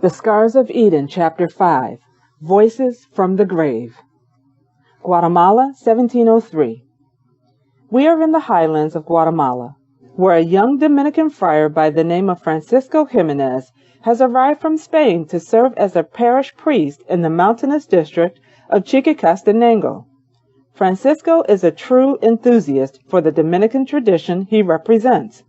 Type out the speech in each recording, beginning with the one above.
The Scars of Eden, Chapter 5, Voices from the Grave. Guatemala, 1703. We are in the highlands of Guatemala, where a young Dominican friar by the name of Francisco Jimenez has arrived from Spain to serve as a parish priest in the mountainous district of Chichicastenango. Francisco is a true enthusiast for the Dominican tradition he represents.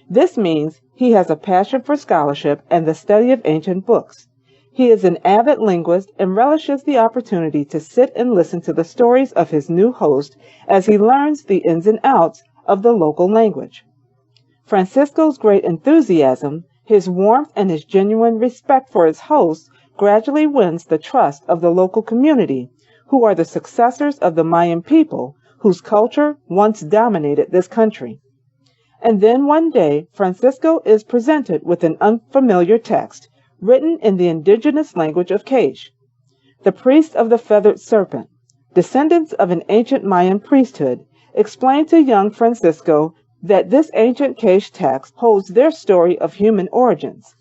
This means he has a passion for scholarship and the study of ancient books. He is an avid linguist and relishes the opportunity to sit and listen to the stories of his new host as he learns the ins and outs of the local language. Francisco's great enthusiasm, his warmth, and his genuine respect for his hosts gradually wins the trust of the local community, who are the successors of the Mayan people whose culture once dominated this country. And then one day, Francisco is presented with an unfamiliar text, written in the indigenous language of Cage. The priests of the feathered serpent, descendants of an ancient Mayan priesthood, explain to young Francisco that this ancient Cage text holds their story of human origins.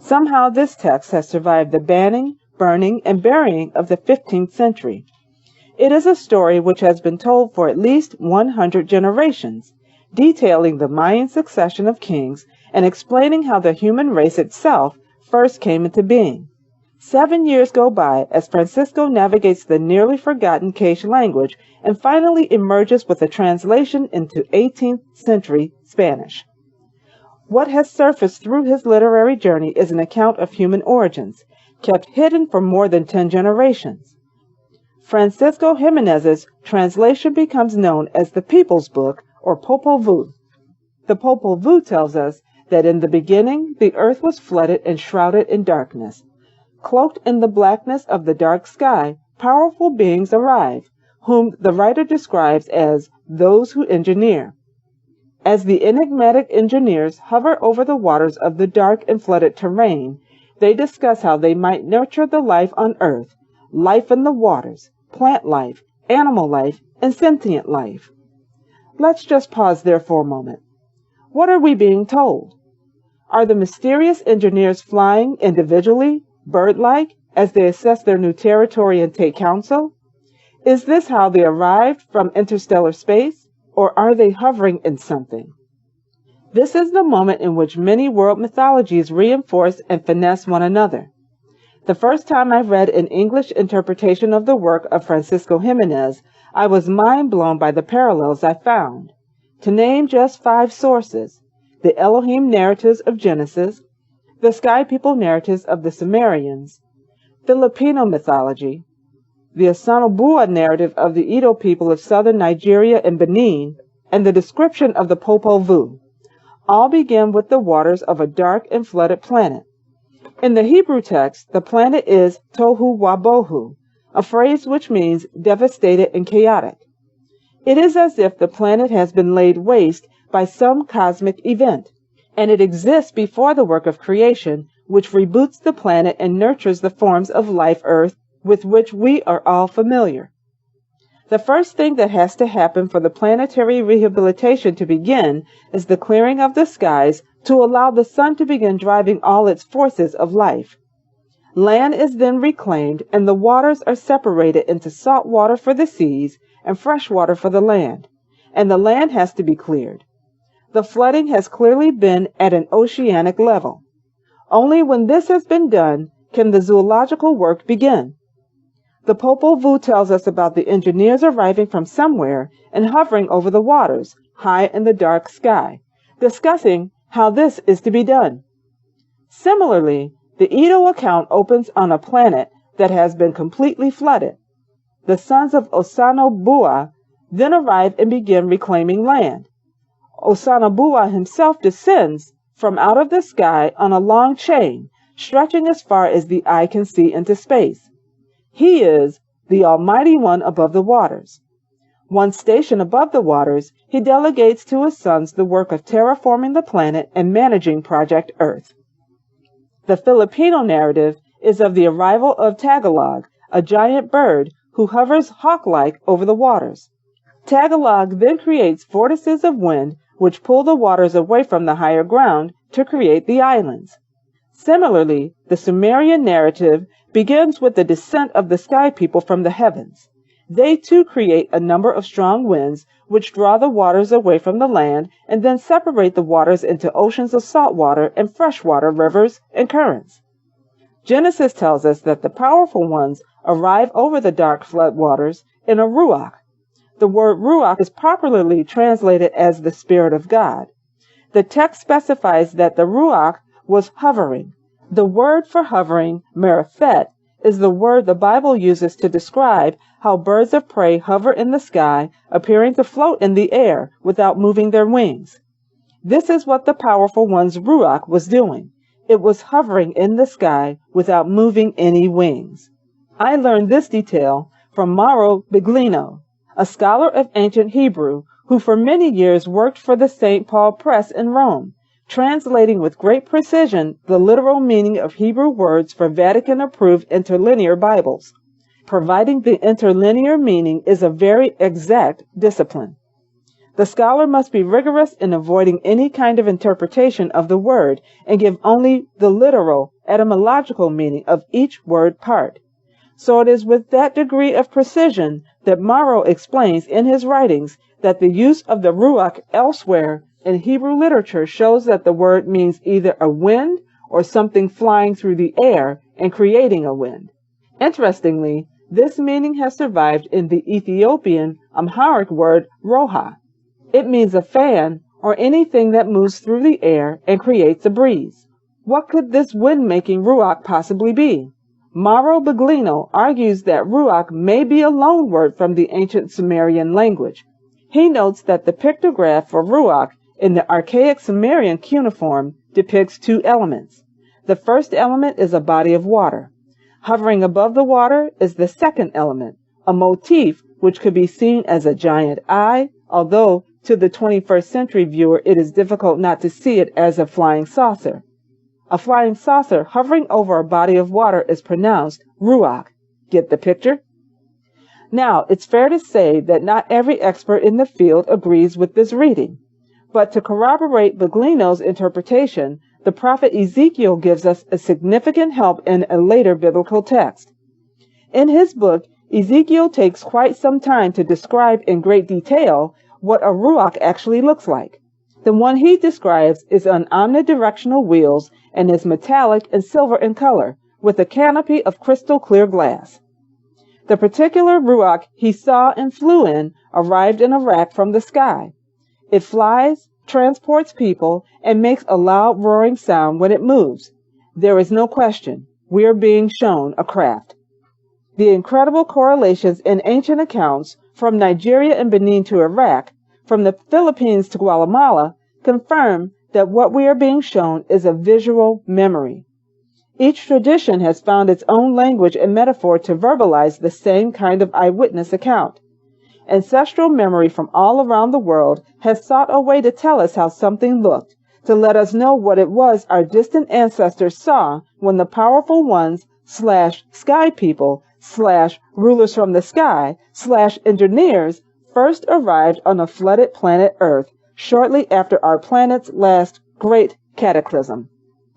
Somehow this text has survived the banning, burning, and burying of the 15th century. It is a story which has been told for at least 100 generations, detailing the Mayan succession of kings and explaining how the human race itself first came into being. 7 years go by as Francisco navigates the nearly forgotten Cage language and finally emerges with a translation into 18th century Spanish. What has surfaced through his literary journey is an account of human origins, kept hidden for more than 10 generations. Francisco Jimenez's translation becomes known as the People's Book, or Popol Vuh. The Popol Vuh tells us that in the beginning the earth was flooded and shrouded in darkness. Cloaked in the blackness of the dark sky, powerful beings arrive, whom the writer describes as those who engineer. As the enigmatic engineers hover over the waters of the dark and flooded terrain, they discuss how they might nurture the life on earth, life in the waters, plant life, animal life, and sentient life. Let's just pause there for a moment. What are we being told? Are the mysterious engineers flying individually, bird-like, as they assess their new territory and take counsel? Is this how they arrived from interstellar space, or are they hovering in something? This is the moment in which many world mythologies reinforce and finesse one another. The first time I read an English interpretation of the work of Francisco Jimenez, I was mind-blown by the parallels I found. To name just 5 sources: the Elohim narratives of Genesis, the Sky People narratives of the Sumerians, Filipino mythology, the Osanobua narrative of the Edo people of southern Nigeria and Benin, and the description of the Popol Vuh, all begin with the waters of a dark and flooded planet. In the Hebrew text, the planet is Tohu Wabohu, a phrase which means devastated and chaotic. It is as if the planet has been laid waste by some cosmic event, and it exists before the work of creation, which reboots the planet and nurtures the forms of life Earth with which we are all familiar. The first thing that has to happen for the planetary rehabilitation to begin is the clearing of the skies to allow the sun to begin driving all its forces of life. Land is then reclaimed, and the waters are separated into salt water for the seas and fresh water for the land, and the land has to be cleared. The flooding has clearly been at an oceanic level. Only when this has been done can the zoological work begin. The Popol Vuh tells us about the engineers arriving from somewhere and hovering over the waters, high in the dark sky, discussing how this is to be done. Similarly, the Edo account opens on a planet that has been completely flooded. The sons of Osanobua then arrive and begin reclaiming land. Osanobua himself descends from out of the sky on a long chain, stretching as far as the eye can see into space. He is the Almighty One above the waters. Once stationed above the waters, he delegates to his sons the work of terraforming the planet and managing Project Earth. The Filipino narrative is of the arrival of Tagalog, a giant bird who hovers hawk-like over the waters. Tagalog then creates vortices of wind which pull the waters away from the higher ground to create the islands. Similarly, the Sumerian narrative begins with the descent of the sky people from the heavens. They too create a number of strong winds which draw the waters away from the land and then separate the waters into oceans of salt water and freshwater rivers and currents. Genesis tells us that the powerful ones arrive over the dark flood waters in a ruach. The word ruach is popularly translated as the Spirit of God. The text specifies that the ruach was hovering. The word for hovering, merafet, is the word the Bible uses to describe how birds of prey hover in the sky, appearing to float in the air without moving their wings. This is what the powerful one's ruach was doing. It was hovering in the sky without moving any wings. I learned this detail from Mauro Biglino, a scholar of ancient Hebrew who for many years worked for the St. Paul Press in Rome, translating with great precision the literal meaning of Hebrew words for Vatican-approved interlinear Bibles. Providing the interlinear meaning is a very exact discipline. The scholar must be rigorous in avoiding any kind of interpretation of the word and give only the literal, etymological meaning of each word part. So it is with that degree of precision that Mauro explains in his writings that the use of the ruach elsewhere in Hebrew literature shows that the word means either a wind or something flying through the air and creating a wind. Interestingly, this meaning has survived in the Ethiopian Amharic word roha. It means a fan or anything that moves through the air and creates a breeze. What could this wind-making ruach possibly be? Mauro Biglino argues that ruach may be a loan word from the ancient Sumerian language. He notes that the pictograph for ruach in the archaic Sumerian cuneiform depicts two elements. The first element is a body of water. Hovering above the water is the second element, a motif which could be seen as a giant eye, although to the 21st century viewer it is difficult not to see it as a flying saucer. A flying saucer hovering over a body of water is pronounced ruach. Get the picture? Now, it's fair to say that not every expert in the field agrees with this reading. But to corroborate Biglino's interpretation, the prophet Ezekiel gives us a significant help in a later biblical text. In his book, Ezekiel takes quite some time to describe in great detail what a ruach actually looks like. The one he describes is on omnidirectional wheels and is metallic and silver in color, with a canopy of crystal clear glass. The particular ruach he saw and flew in arrived in a rack from the sky. It flies, transports people, and makes a loud roaring sound when it moves. There is no question, we are being shown a craft. The incredible correlations in ancient accounts from Nigeria and Benin to Iraq, from the Philippines to Guatemala, confirm that what we are being shown is a visual memory. Each tradition has found its own language and metaphor to verbalize the same kind of eyewitness account. Ancestral memory from all around the world has sought a way to tell us how something looked, to let us know what it was our distant ancestors saw when the powerful ones / sky people / rulers from the sky / engineers first arrived on a flooded planet Earth shortly after our planet's last great cataclysm.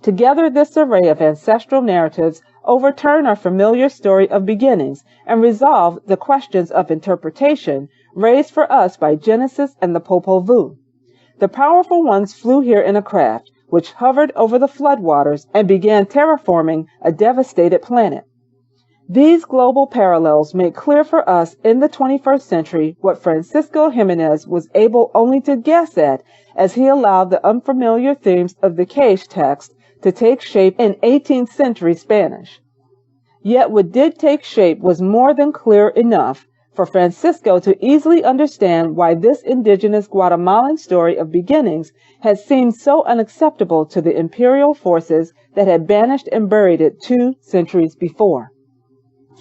Together, this array of ancestral narratives overturn our familiar story of beginnings and resolve the questions of interpretation raised for us by Genesis and the Popol Vuh. The powerful ones flew here in a craft which hovered over the floodwaters and began terraforming a devastated planet. These global parallels make clear for us in the 21st century what Francisco Jimenez was able only to guess at as he allowed the unfamiliar themes of the Caish text to take shape in 18th century Spanish. Yet what did take shape was more than clear enough for Francisco to easily understand why this indigenous Guatemalan story of beginnings had seemed so unacceptable to the imperial forces that had banished and buried it 2 centuries before.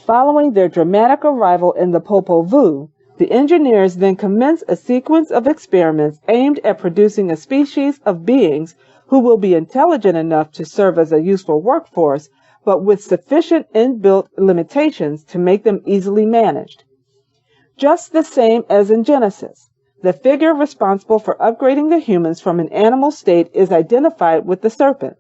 Following their dramatic arrival in the Popol Vuh, the engineers then commenced a sequence of experiments aimed at producing a species of beings who will be intelligent enough to serve as a useful workforce, but with sufficient inbuilt limitations to make them easily managed. Just the same as in Genesis, the figure responsible for upgrading the humans from an animal state is identified with the serpent.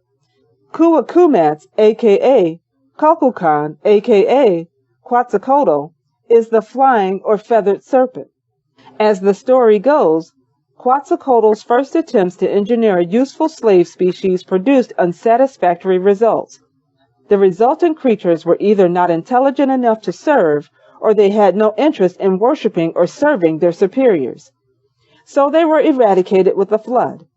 Kuakumats, aka Kukulkan, aka Quetzalcoatl, is the flying or feathered serpent. As the story goes, Quetzalcoatl's first attempts to engineer a useful slave species produced unsatisfactory results. The resultant creatures were either not intelligent enough to serve, or they had no interest in worshiping or serving their superiors. So they were eradicated with a flood.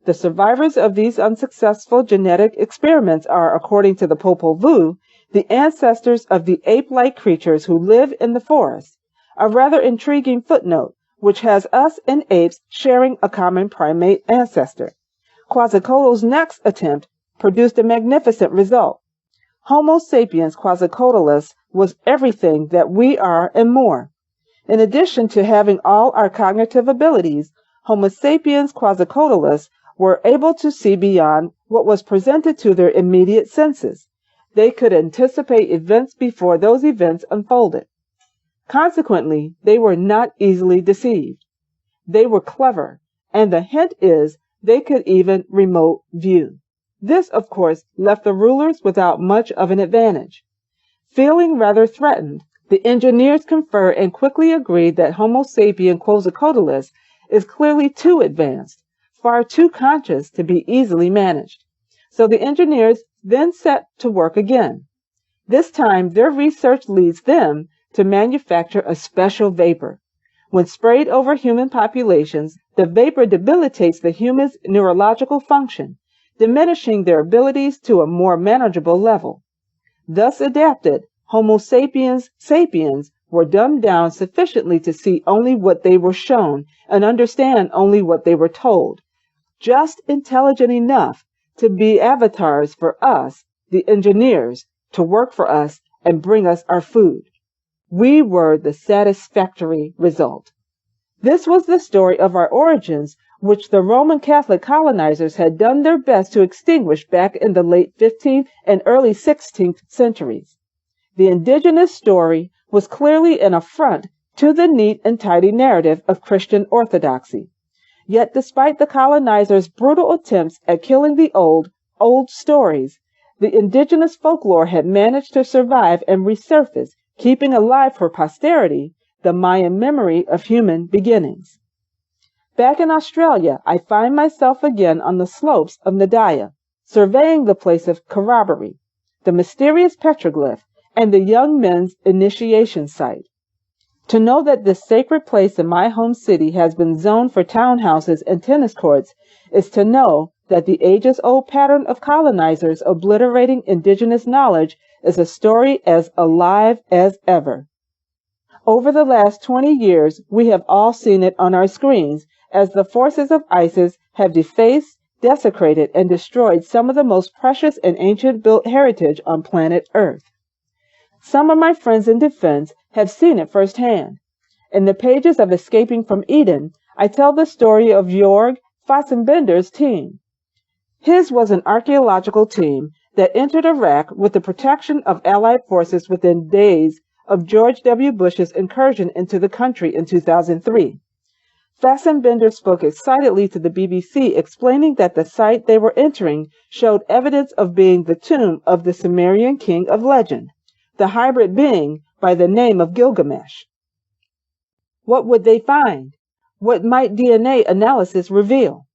The survivors of these unsuccessful genetic experiments are, according to the Popol Vuh, the ancestors of the ape-like creatures who live in the forest, a rather intriguing footnote which has us and apes sharing a common primate ancestor. Quetzalcoatl's next attempt produced a magnificent result. Homo sapiens quetzalcoatlus was everything that we are and more. In addition to having all our cognitive abilities, Homo sapiens quetzalcoatlus were able to see beyond what was presented to their immediate senses. They could anticipate events before those events unfolded. Consequently, they were not easily deceived. They were clever, and the hint is they could even remote view. This, of course, left the rulers without much of an advantage. Feeling rather threatened, the engineers confer and quickly agree that Homo sapien quetzalcoatlus is clearly too advanced, far too conscious to be easily managed. So the engineers then set to work again. This time, their research leads them to manufacture a special vapor. When sprayed over human populations, the vapor debilitates the human's neurological function, diminishing their abilities to a more manageable level. Thus adapted, Homo sapiens sapiens were dumbed down sufficiently to see only what they were shown and understand only what they were told, just intelligent enough to be avatars for us, the engineers, to work for us and bring us our food. We were the satisfactory result. This was the story of our origins, which the Roman Catholic colonizers had done their best to extinguish back in the late 15th and early 16th centuries. The indigenous story was clearly an affront to the neat and tidy narrative of Christian orthodoxy. Yet despite the colonizers' brutal attempts at killing the old stories, the indigenous folklore had managed to survive and resurface, keeping alive for posterity the Mayan memory of human beginnings. Back in Australia, I find myself again on the slopes of Nadaya, surveying the place of corroboree, the mysterious petroglyph, and the young men's initiation site. To know that this sacred place in my home city has been zoned for townhouses and tennis courts is to know that the ages-old pattern of colonizers obliterating indigenous knowledge is a story as alive as ever. Over the last 20 years, we have all seen it on our screens as the forces of ISIS have defaced, desecrated, and destroyed some of the most precious and ancient built heritage on planet Earth. Some of my friends in defense have seen it firsthand. In the pages of Escaping from Eden, I tell the story of Jorg Fassenbender's team. His was an archaeological team that entered Iraq with the protection of Allied forces within days of George W. Bush's incursion into the country in 2003. Fassenbender spoke excitedly to the BBC, explaining that the site they were entering showed evidence of being the tomb of the Sumerian king of legend, the hybrid being by the name of Gilgamesh. What would they find? What might DNA analysis reveal?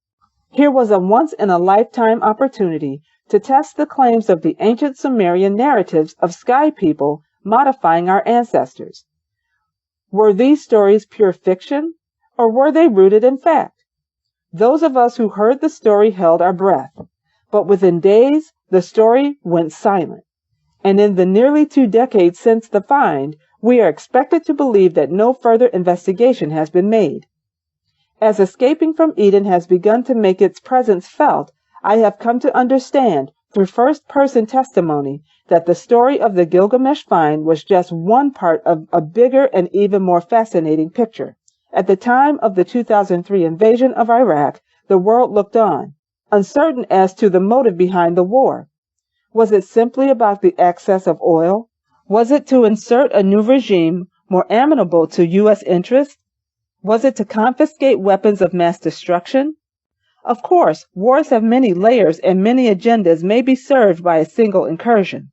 Here was a once-in-a-lifetime opportunity to test the claims of the ancient Sumerian narratives of sky people modifying our ancestors. Were these stories pure fiction, or were they rooted in fact? Those of us who heard the story held our breath, but within days the story went silent. And in the nearly 2 decades since the find, we are expected to believe that no further investigation has been made. As Escaping from Eden has begun to make its presence felt, I have come to understand, through first-person testimony, that the story of the Gilgamesh find was just one part of a bigger and even more fascinating picture. At the time of the 2003 invasion of Iraq, the world looked on, uncertain as to the motive behind the war. Was it simply about the access of oil? Was it to insert a new regime more amenable to U.S. interests? Was it to confiscate weapons of mass destruction? Of course, wars have many layers and many agendas may be served by a single incursion.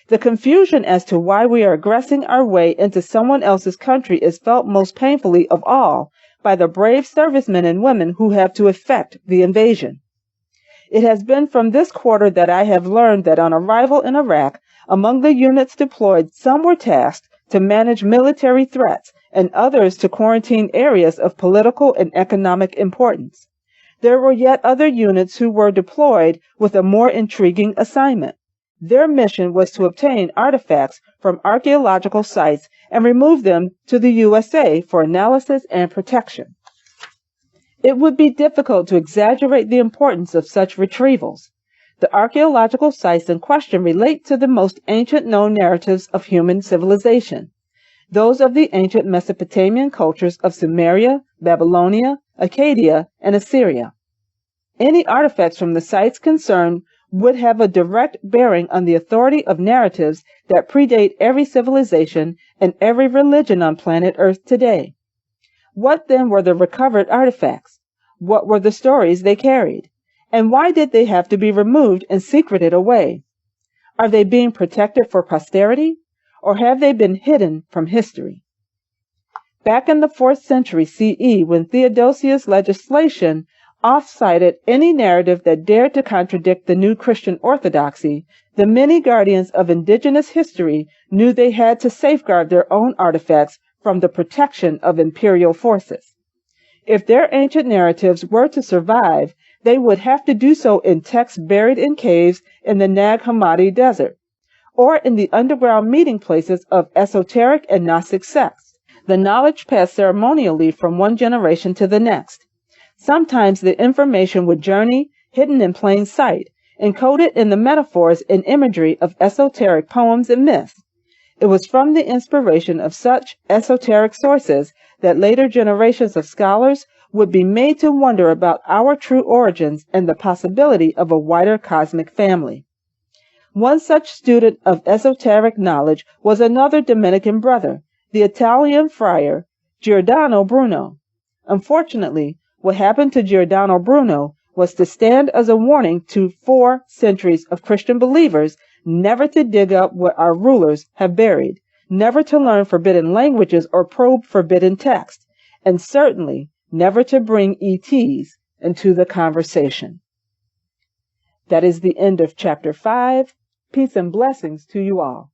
The confusion as to why we are aggressing our way into someone else's country is felt most painfully of all by the brave servicemen and women who have to effect the invasion. It has been from this quarter that I have learned that on arrival in Iraq, among the units deployed, some were tasked to manage military threats and others to quarantine areas of political and economic importance. There were yet other units who were deployed with a more intriguing assignment. Their mission was to obtain artifacts from archaeological sites and remove them to the USA for analysis and protection. It would be difficult to exaggerate the importance of such retrievals. The archaeological sites in question relate to the most ancient known narratives of human civilization, those of the ancient Mesopotamian cultures of Sumeria, Babylonia, Akkadian, and Assyria. Any artifacts from the sites concerned would have a direct bearing on the authority of narratives that predate every civilization and every religion on planet Earth today. What then were the recovered artifacts? What were the stories they carried? And why did they have to be removed and secreted away? Are they being protected for posterity, or have they been hidden from history? Back in the 4th century CE, when Theodosius' legislation off-cited any narrative that dared to contradict the new Christian orthodoxy, the many guardians of indigenous history knew they had to safeguard their own artifacts from the protection of imperial forces. If their ancient narratives were to survive, they would have to do so in texts buried in caves in the Nag Hammadi Desert, or in the underground meeting places of esoteric and Gnostic sects. The knowledge passed ceremonially from one generation to the next. Sometimes the information would journey, hidden in plain sight, encoded in the metaphors and imagery of esoteric poems and myths. It was from the inspiration of such esoteric sources that later generations of scholars would be made to wonder about our true origins and the possibility of a wider cosmic family. One such student of esoteric knowledge was another Dominican brother, the Italian friar Giordano Bruno. Unfortunately, what happened to Giordano Bruno was to stand as a warning to 4 centuries of Christian believers never to dig up what our rulers have buried, never to learn forbidden languages or probe forbidden texts, and certainly never to bring ETs into the conversation. That is the end of chapter 5. Peace and blessings to you all.